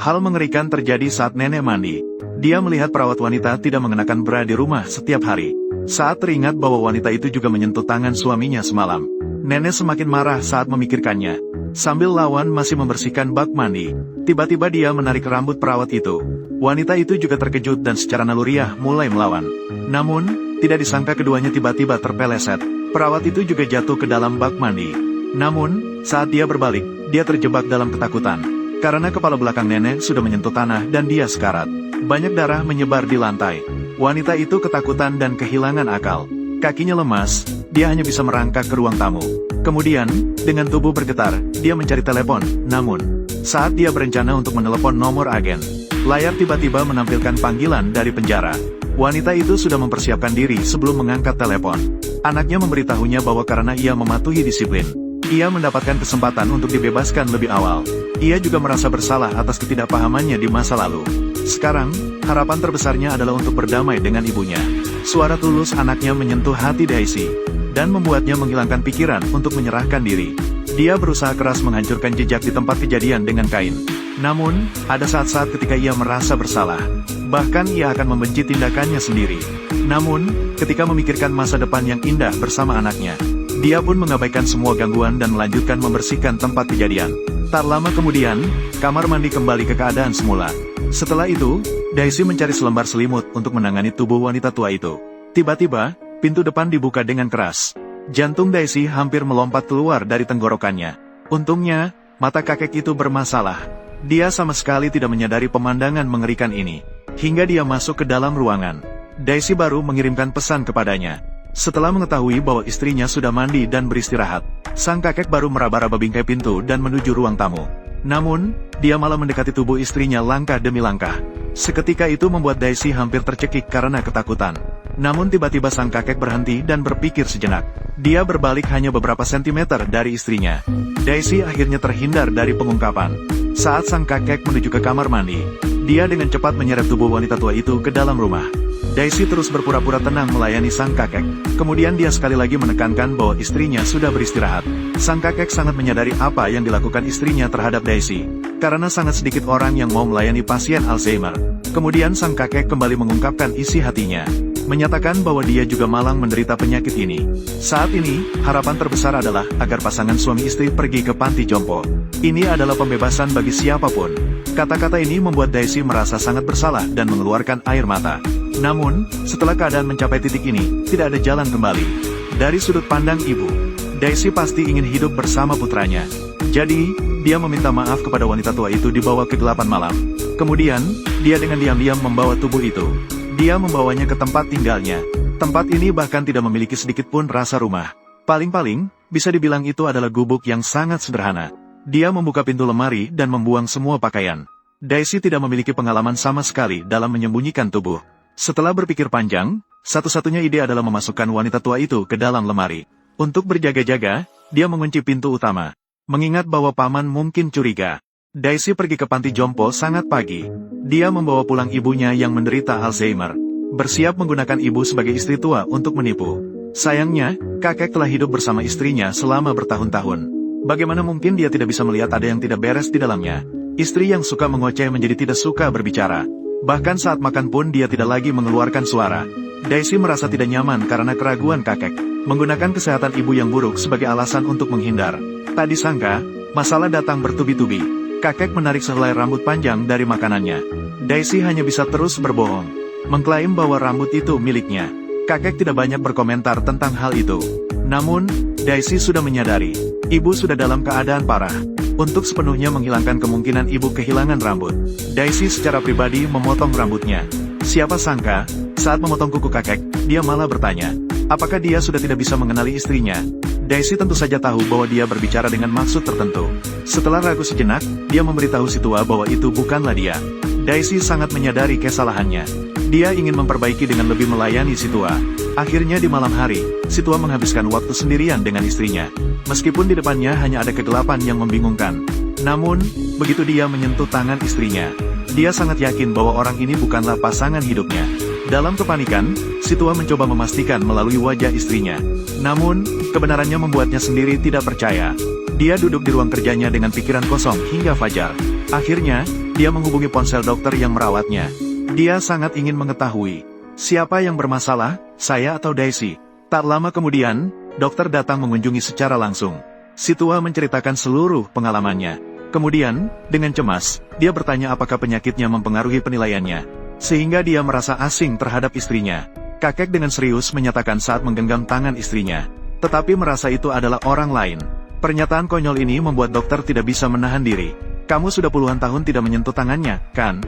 Hal mengerikan terjadi saat nenek mandi. Dia melihat perawat wanita tidak mengenakan bra di rumah setiap hari. Saat teringat bahwa wanita itu juga menyentuh tangan suaminya semalam, nenek semakin marah saat memikirkannya. Sambil Lawan masih membersihkan bak mandi, tiba-tiba dia menarik rambut perawat itu. Wanita itu juga terkejut dan secara naluriah mulai melawan. Namun, tidak disangka keduanya tiba-tiba terpeleset. Perawat itu juga jatuh ke dalam bak mandi. Namun, saat dia berbalik, dia terjebak dalam ketakutan. Karena kepala belakang nenek sudah menyentuh tanah dan dia sekarat. Banyak darah menyebar di lantai. Wanita itu ketakutan dan kehilangan akal. Kakinya lemas, dia hanya bisa merangkak ke ruang tamu. Kemudian, dengan tubuh bergetar, dia mencari telepon. Namun, saat dia berencana untuk menelepon nomor agen, layar tiba-tiba menampilkan panggilan dari penjara. Wanita itu sudah mempersiapkan diri sebelum mengangkat telepon. Anaknya memberitahunya bahwa karena ia mematuhi disiplin, ia mendapatkan kesempatan untuk dibebaskan lebih awal. Ia juga merasa bersalah atas ketidakpahamannya di masa lalu. Sekarang, harapan terbesarnya adalah untuk berdamai dengan ibunya. Suara tulus anaknya menyentuh hati Daisy, dan membuatnya menghilangkan pikiran untuk menyerahkan diri. Dia berusaha keras menghancurkan jejak di tempat kejadian dengan kain. Namun, ada saat-saat ketika ia merasa bersalah. Bahkan ia akan membenci tindakannya sendiri. Namun, ketika memikirkan masa depan yang indah bersama anaknya, dia pun mengabaikan semua gangguan dan melanjutkan membersihkan tempat kejadian. Tak lama kemudian, kamar mandi kembali ke keadaan semula. Setelah itu, Daisy mencari selembar selimut untuk menangani tubuh wanita tua itu. Tiba-tiba, pintu depan dibuka dengan keras. Jantung Daisy hampir melompat keluar dari tenggorokannya. Untungnya, mata kakek itu bermasalah. Dia sama sekali tidak menyadari pemandangan mengerikan ini. Hingga dia masuk ke dalam ruangan. Daisy baru mengirimkan pesan kepadanya. Setelah mengetahui bahwa istrinya sudah mandi dan beristirahat, sang kakek baru meraba-raba bingkai pintu dan menuju ruang tamu. Namun, dia malah mendekati tubuh istrinya langkah demi langkah. Seketika itu membuat Daisy hampir tercekik karena ketakutan. Namun tiba-tiba sang kakek berhenti dan berpikir sejenak. Dia berbalik hanya beberapa sentimeter dari istrinya. Daisy akhirnya terhindar dari pengungkapan. Saat sang kakek menuju ke kamar mandi, dia dengan cepat menyeret tubuh wanita tua itu ke dalam rumah. Daisy terus berpura-pura tenang melayani sang kakek. Kemudian dia sekali lagi menekankan bahwa istrinya sudah beristirahat. Sang kakek sangat menyadari apa yang dilakukan istrinya terhadap Daisy, karena sangat sedikit orang yang mau melayani pasien Alzheimer. Kemudian sang kakek kembali mengungkapkan isi hatinya, menyatakan bahwa dia juga malang menderita penyakit ini. Saat ini, harapan terbesar adalah agar pasangan suami istri pergi ke panti jompo. Ini adalah pembebasan bagi siapapun. Kata-kata ini membuat Daisy merasa sangat bersalah dan mengeluarkan air mata. Namun, setelah keadaan mencapai titik ini, tidak ada jalan kembali. Dari sudut pandang ibu, Daisy pasti ingin hidup bersama putranya. Jadi, dia meminta maaf kepada wanita tua itu dibawa ke kegelapan malam. Kemudian, dia dengan diam-diam membawa tubuh itu. Dia membawanya ke tempat tinggalnya. Tempat ini bahkan tidak memiliki sedikit pun rasa rumah. Paling-paling, bisa dibilang itu adalah gubuk yang sangat sederhana. Dia membuka pintu lemari dan membuang semua pakaian. Daisy tidak memiliki pengalaman sama sekali dalam menyembunyikan tubuh. Setelah berpikir panjang, satu-satunya ide adalah memasukkan wanita tua itu ke dalam lemari. Untuk berjaga-jaga, dia mengunci pintu utama. Mengingat bahwa paman mungkin curiga, Daisy pergi ke panti jompo sangat pagi. Dia membawa pulang ibunya yang menderita Alzheimer, bersiap menggunakan ibu sebagai istri tua untuk menipu. Sayangnya, kakek telah hidup bersama istrinya selama bertahun-tahun. Bagaimana mungkin dia tidak bisa melihat ada yang tidak beres di dalamnya? Istri yang suka mengoceh menjadi tidak suka berbicara. Bahkan saat makan pun dia tidak lagi mengeluarkan suara. Daisy merasa tidak nyaman karena keraguan kakek, menggunakan kesehatan ibu yang buruk sebagai alasan untuk menghindar. Tak disangka, masalah datang bertubi-tubi. Kakek menarik sehelai rambut panjang dari makanannya. Daisy hanya bisa terus berbohong, mengklaim bahwa rambut itu miliknya. Kakek tidak banyak berkomentar tentang hal itu. Namun, Daisy sudah menyadari, ibu sudah dalam keadaan parah. Untuk sepenuhnya menghilangkan kemungkinan ibu kehilangan rambut, Daisy secara pribadi memotong rambutnya. Siapa sangka, saat memotong kuku kakek, dia malah bertanya, apakah dia sudah tidak bisa mengenali istrinya? Daisy tentu saja tahu bahwa dia berbicara dengan maksud tertentu. Setelah ragu sejenak, dia memberitahu si tua bahwa itu bukanlah dia. Daisy sangat menyadari kesalahannya. Dia ingin memperbaiki dengan lebih melayani si tua. Akhirnya di malam hari, si tua menghabiskan waktu sendirian dengan istrinya. Meskipun di depannya hanya ada kegelapan yang membingungkan. Namun, begitu dia menyentuh tangan istrinya, dia sangat yakin bahwa orang ini bukanlah pasangan hidupnya. Dalam kepanikan, si tua mencoba memastikan melalui wajah istrinya. Namun, kebenarannya membuatnya sendiri tidak percaya. Dia duduk di ruang kerjanya dengan pikiran kosong hingga fajar. Akhirnya, dia menghubungi ponsel dokter yang merawatnya. Dia sangat ingin mengetahui, siapa yang bermasalah, saya atau Daisy. Tak lama kemudian, dokter datang mengunjungi secara langsung. Si tua menceritakan seluruh pengalamannya. Kemudian, dengan cemas, dia bertanya apakah penyakitnya mempengaruhi penilaiannya, sehingga dia merasa asing terhadap istrinya. Kakek dengan serius menyatakan saat menggenggam tangan istrinya, tetapi merasa itu adalah orang lain. Pernyataan konyol ini membuat dokter tidak bisa menahan diri. Kamu sudah puluhan tahun tidak menyentuh tangannya, kan?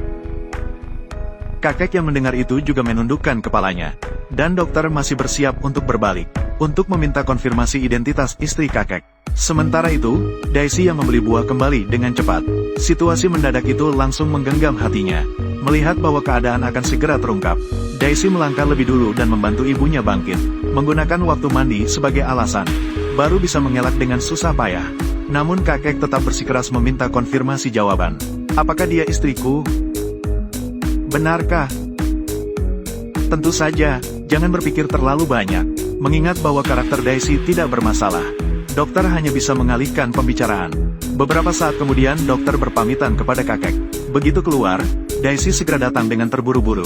Kakek yang mendengar itu juga menundukkan kepalanya. Dan dokter masih bersiap untuk berbalik, untuk meminta konfirmasi identitas istri kakek. Sementara itu, Daisy yang membeli buah kembali dengan cepat. Situasi mendadak itu langsung menggenggam hatinya. Melihat bahwa keadaan akan segera terungkap, Daisy melangkah lebih dulu dan membantu ibunya bangkit, menggunakan waktu mandi sebagai alasan. Baru bisa mengelak dengan susah payah. Namun kakek tetap bersikeras meminta konfirmasi jawaban. Apakah dia istriku? Benarkah? Tentu saja, jangan berpikir terlalu banyak. Mengingat bahwa karakter Daisy tidak bermasalah, dokter hanya bisa mengalihkan pembicaraan. Beberapa saat kemudian dokter berpamitan kepada kakek. Begitu keluar, Daisy segera datang dengan terburu-buru.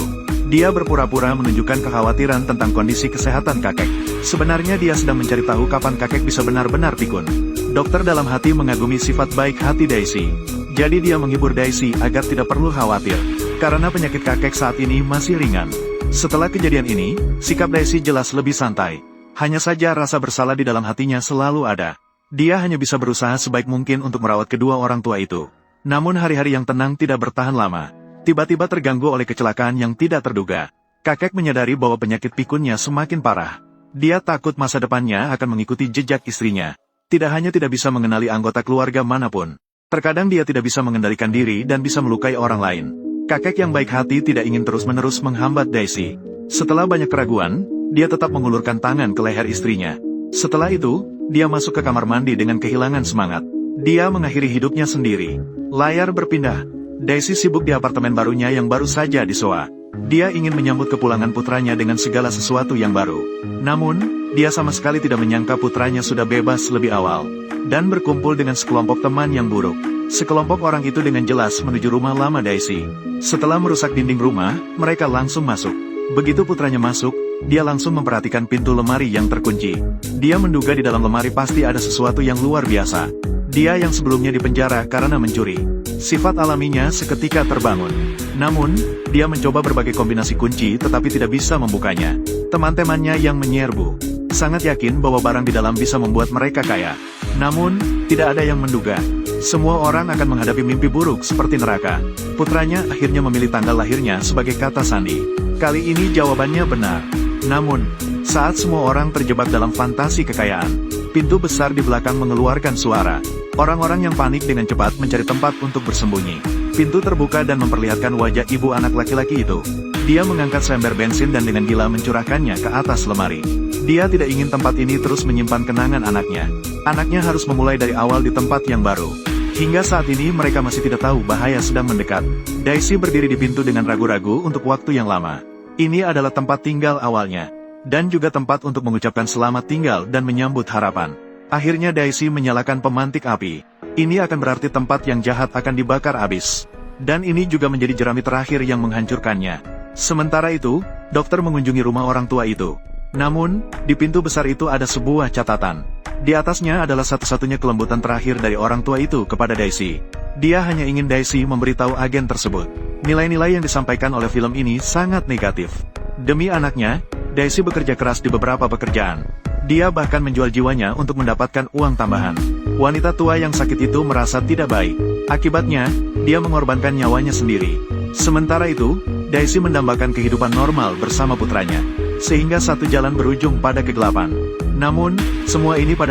Dia berpura-pura menunjukkan kekhawatiran tentang kondisi kesehatan kakek. Sebenarnya dia sedang mencari tahu kapan kakek bisa benar-benar pikun. Dokter dalam hati mengagumi sifat baik hati Daisy. Jadi dia menghibur Daisy agar tidak perlu khawatir, karena penyakit kakek saat ini masih ringan. Setelah kejadian ini, sikap Daisy jelas lebih santai. Hanya saja rasa bersalah di dalam hatinya selalu ada. Dia hanya bisa berusaha sebaik mungkin untuk merawat kedua orang tua itu. Namun hari-hari yang tenang tidak bertahan lama. Tiba-tiba terganggu oleh kecelakaan yang tidak terduga. Kakek menyadari bahwa penyakit pikunnya semakin parah. Dia takut masa depannya akan mengikuti jejak istrinya. Tidak hanya tidak bisa mengenali anggota keluarga manapun, terkadang dia tidak bisa mengendalikan diri dan bisa melukai orang lain. Kakek yang baik hati tidak ingin terus-menerus menghambat Daisy. Setelah banyak keraguan, dia tetap mengulurkan tangan ke leher istrinya. Setelah itu, dia masuk ke kamar mandi dengan kehilangan semangat. Dia mengakhiri hidupnya sendiri. Layar berpindah. Daisy sibuk di apartemen barunya yang baru saja disewa. Dia ingin menyambut kepulangan putranya dengan segala sesuatu yang baru. Namun, dia sama sekali tidak menyangka putranya sudah bebas lebih awal, dan berkumpul dengan sekelompok teman yang buruk. Sekelompok orang itu dengan jelas menuju rumah lama Daisy. Setelah merusak dinding rumah, mereka langsung masuk. Begitu putranya masuk, dia langsung memperhatikan pintu lemari yang terkunci. Dia menduga di dalam lemari pasti ada sesuatu yang luar biasa. Dia yang sebelumnya dipenjara karena mencuri. Sifat alaminya seketika terbangun. Namun, dia mencoba berbagai kombinasi kunci tetapi tidak bisa membukanya. Teman-temannya yang menyerbu sangat yakin bahwa barang di dalam bisa membuat mereka kaya. Namun, tidak ada yang menduga semua orang akan menghadapi mimpi buruk seperti neraka. Putranya akhirnya memilih tanggal lahirnya sebagai kata sandi. Kali ini jawabannya benar. Namun, saat semua orang terjebak dalam fantasi kekayaan, pintu besar di belakang mengeluarkan suara. Orang-orang yang panik dengan cepat mencari tempat untuk bersembunyi. Pintu terbuka dan memperlihatkan wajah ibu anak laki-laki itu. Dia mengangkat seember bensin dan dengan gila mencurahkannya ke atas lemari. Dia tidak ingin tempat ini terus menyimpan kenangan anaknya. Anaknya harus memulai dari awal di tempat yang baru. Hingga saat ini mereka masih tidak tahu bahaya sedang mendekat. Daisy berdiri di pintu dengan ragu-ragu untuk waktu yang lama. Ini adalah tempat tinggal awalnya, dan juga tempat untuk mengucapkan selamat tinggal dan menyambut harapan. Akhirnya Daisy menyalakan pemantik api. Ini akan berarti tempat yang jahat akan dibakar habis. Dan ini juga menjadi jerami terakhir yang menghancurkannya. Sementara itu, dokter mengunjungi rumah orang tua itu. Namun, di pintu besar itu ada sebuah catatan. Di atasnya adalah satu-satunya kelembutan terakhir dari orang tua itu kepada Daisy. Dia hanya ingin Daisy memberitahu agen tersebut. Nilai-nilai yang disampaikan oleh film ini sangat negatif. Demi anaknya, Daisy bekerja keras di beberapa pekerjaan. Dia bahkan menjual jiwanya untuk mendapatkan uang tambahan. Wanita tua yang sakit itu merasa tidak baik. Akibatnya, dia mengorbankan nyawanya sendiri. Sementara itu, Daisy mendambakan kehidupan normal bersama putranya, sehingga satu jalan berujung pada kegelapan. Namun, semua ini pada